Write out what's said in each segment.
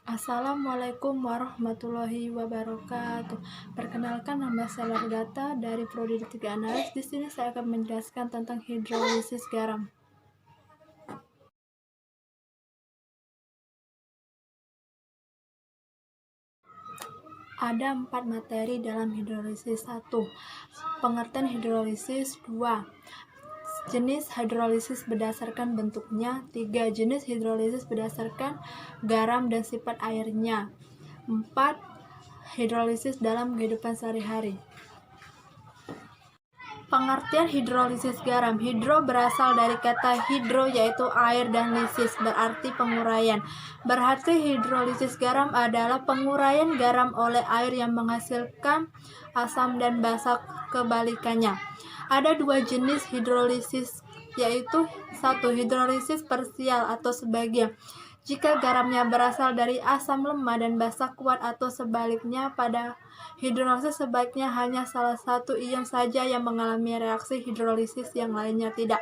Assalamualaikum warahmatullahi wabarakatuh. Perkenalkan, nama saya Lardata dari Prodi Tiga Analis. Di sini saya akan menjelaskan tentang hidrolisis garam. Ada 4 materi dalam hidrolisis. 1. Pengertian hidrolisis. 2. Jenis hidrolisis berdasarkan bentuknya. 3. Jenis hidrolisis berdasarkan garam dan sifat airnya. 4. Hidrolisis dalam kehidupan sehari-hari. Pengertian hidrolisis garam. Hidro berasal dari kata hidro, yaitu air, dan lisis berarti penguraian. Berarti hidrolisis garam adalah penguraian garam oleh air yang menghasilkan asam dan basa kebalikannya. Ada 2 jenis hidrolisis, yaitu 1. Hidrolisis parsial atau sebagian. Jika garamnya berasal dari asam lemah dan basa kuat, atau sebaliknya. Pada hidrolisis sebaiknya hanya salah satu ion saja yang mengalami reaksi hidrolisis, yang lainnya tidak.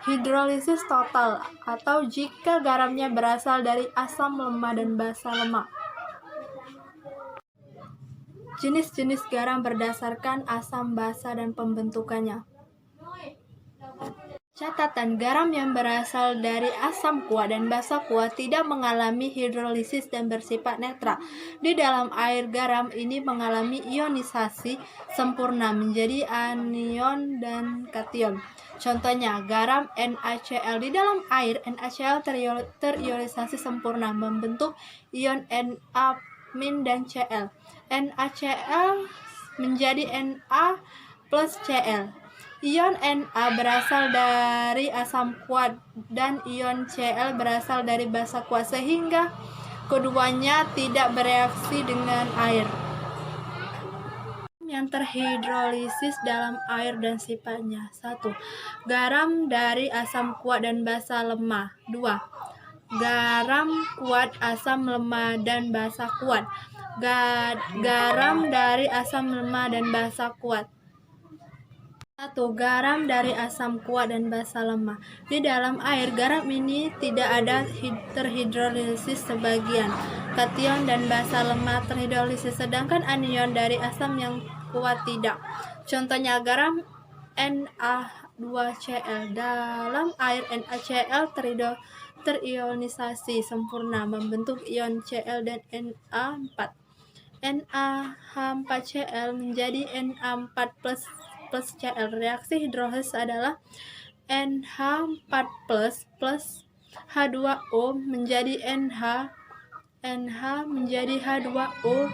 Hidrolisis total, atau jika garamnya berasal dari asam lemah dan basa lemah. Jenis-jenis garam berdasarkan asam basa dan pembentukannya. Catatan: garam yang berasal dari asam kuat dan basa kuat tidak mengalami hidrolisis dan bersifat netral. Di dalam air, garam ini mengalami ionisasi sempurna menjadi anion dan kation. Contohnya, garam NaCl. Di dalam air, NaCl terionisasi sempurna membentuk ion Na- dan Cl. NaCl menjadi Na plus Cl. Ion Na berasal dari asam kuat dan ion Cl berasal dari basa kuat, sehingga keduanya tidak bereaksi dengan air. Yang terhidrolisis dalam air dan sifatnya. 1. Garam dari asam kuat dan basa lemah. 2. Garam kuat, asam lemah, dan basa kuat. Garam dari asam lemah dan basa kuat. 1. Garam dari asam kuat dan basa lemah. Di dalam air, garam ini tidak ada terhidrolisis sebagian. Kation dan basa lemah terhidrolisis, sedangkan anion dari asam yang kuat tidak. Contohnya, garam Na2Cl. Dalam air, NaCl terionisasi sempurna membentuk ion Cl dan Na4. NaH4Cl menjadi Na4 plus Cl. Reaksi hidrolisis adalah NH4 plus H2O menjadi NH menjadi H2O.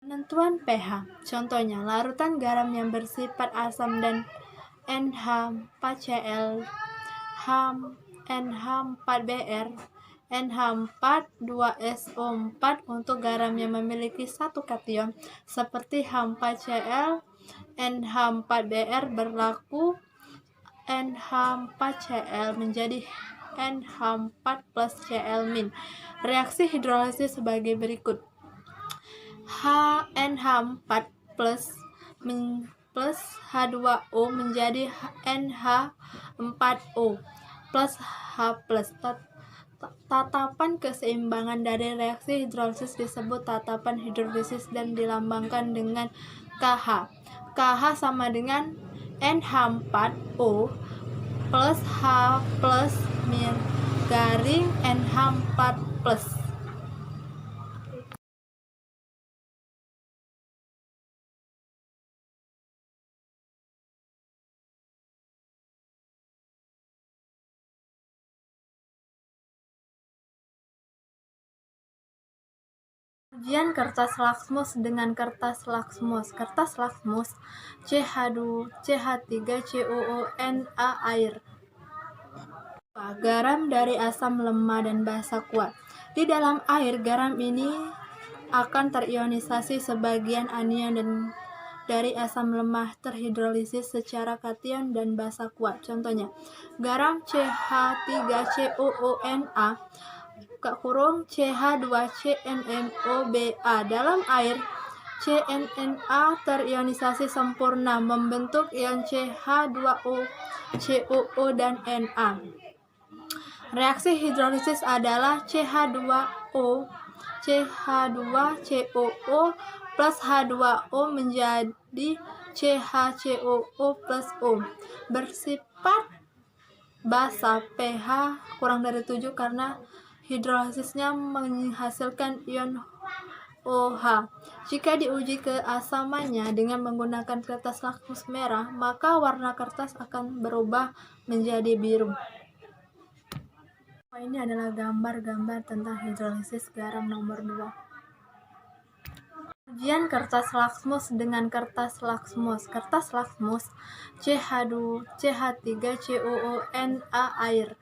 Penentuan pH. Contohnya, larutan garam yang bersifat asam dan NH4Cl, NH4Br, NH4 2SO4. Untuk garam yang memiliki satu kation seperti H4Cl, NH4Br berlaku NH4Cl menjadi NH4 plus Cl-. Reaksi hidrolisis sebagai berikut. NH4 plus H2O menjadi NH4O plus H+. Tatapan keseimbangan dari reaksi hidrolisis disebut tatapan hidrolisis dan dilambangkan dengan KH. KH sama dengan NH4O plus H plus garing NH4 plus. Ujian kertas laksmus dengan kertas laksmus. Kertas laksmus CH3COONa air. Garam dari asam lemah dan basa kuat. Di dalam air, garam ini akan terionisasi sebagian anion dan dari asam lemah terhidrolisis secara kation dan basa kuat. Contohnya, garam CH3COONa CH2CnNOBA. Dalam air, CnNa terionisasi sempurna membentuk ion CH2O, COO, dan Na. Reaksi hidrolisis adalah CH2COO plus H2O menjadi CHCOO plus O. Bersifat basa, pH kurang dari 7 karena hidrolisisnya menghasilkan ion OH. Jika diuji keasamannya dengan menggunakan kertas lakmus merah, maka warna kertas akan berubah menjadi biru. Ini adalah gambar-gambar tentang hidrolisis garam nomor 2. Ujian kertas lakmus dengan kertas lakmus. Kertas lakmus CH3COONA air.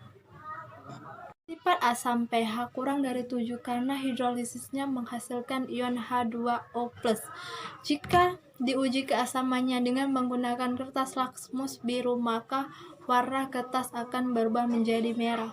Sifat asam pH kurang dari 7 karena hidrolisisnya menghasilkan ion H2O+. Jika diuji keasamannya dengan menggunakan kertas lakmus biru, maka warna kertas akan berubah menjadi merah.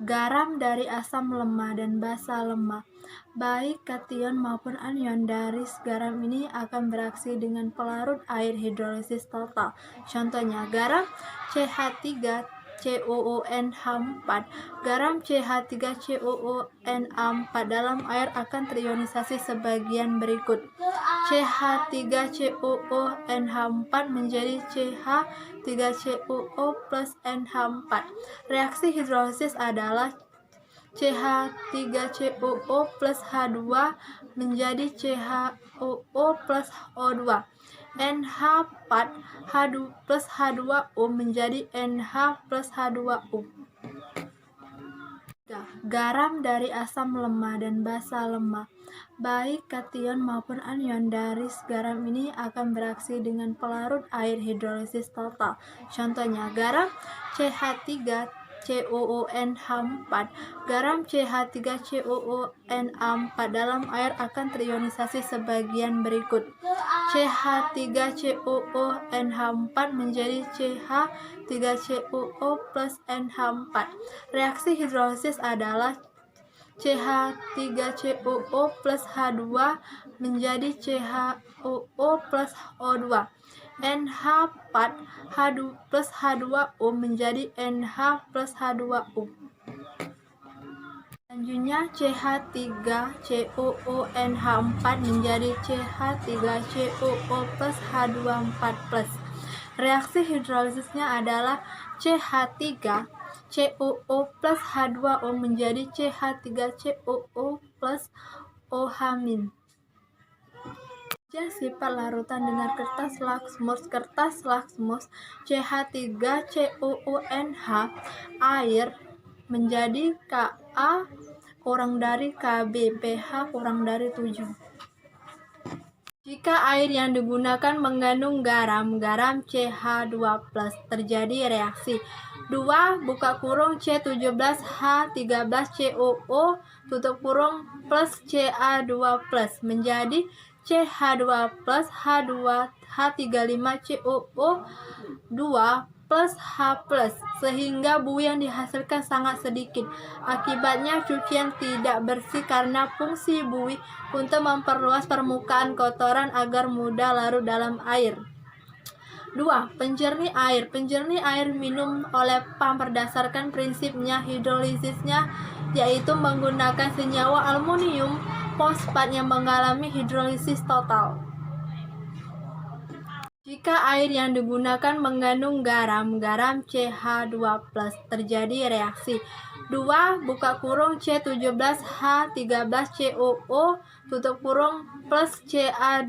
Garam dari asam lemah dan basa lemah. Baik kation maupun anion dari garam ini akan bereaksi dengan pelarut air hidrolisis total. Contohnya, garam CH3COONH4. Garam CH3COONA4 dalam air akan terionisasi sebagian berikut. CH3COONH4 menjadi CH3COO plus NH4. Reaksi hidrolisis adalah CH3COO plus H2 menjadi CHOO plus O2. NH4 H2 plus H2O menjadi NH plus H2O. Garam dari asam lemah dan basa lemah. Baik kation maupun anion dari garam ini akan bereaksi dengan pelarut air hidrolisis total. Contohnya, garam CH3COONH4. Garam CH3COONA4 dalam air akan terionisasi sebagian berikut. CH3COONH4 menjadi CH3COO plus NH4. Reaksi hidrolisis adalah CH3COO plus H2 menjadi CHOO plus O2. NH4 H2 plus H2O menjadi NH plus H2O. Selanjutnya, CH3COONH4 menjadi CH3COO plus H24+. Reaksi hidrolisisnya adalah CH3COO plus H2O menjadi CH3COO plus OH-. Sifat larutan dengan kertas lakmus. Kertas lakmus CH3COONH air menjadi Ka kurang dari Kb, pH kurang dari 7. Jika air yang digunakan mengandung garam CH2+, terjadi reaksi 2 buka kurung C17H13COO tutup kurung plus Ca2+ menjadi CH2 plus H2H35COO 2 plus H+, sehingga buih yang dihasilkan sangat sedikit. Akibatnya cucian tidak bersih karena fungsi buih untuk memperluas permukaan kotoran agar mudah larut dalam air. 2. Penjernih air. Penjernih air minum oleh PAM berdasarkan prinsipnya hidrolisisnya, yaitu menggunakan senyawa aluminium fosfat yang mengalami hidrolisis total. Jika air yang digunakan mengandung garam CH2+, terjadi reaksi 2 buka kurung C17H13COO tutup kurung plus Ca2+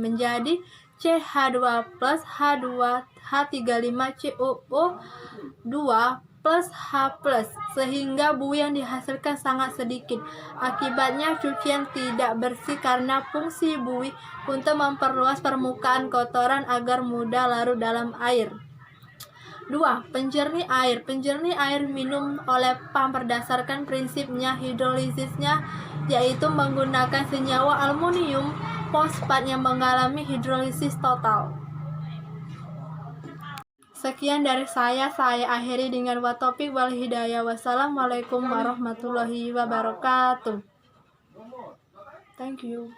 menjadi CH2 plus H2H35COO 2 plus H+, sehingga buih yang dihasilkan sangat sedikit. Akibatnya cucian tidak bersih karena fungsi buih untuk memperluas permukaan kotoran agar mudah larut dalam air. 2. Penjernih air. Penjernih air minum oleh PAM berdasarkan prinsipnya hidrolisisnya, yaitu menggunakan senyawa aluminium fosfat yang mengalami hidrolisis total. Sekian dari saya akhiri dengan watopik wal hidayah. Wassalamualaikum warahmatullahi wabarakatuh. Thank you.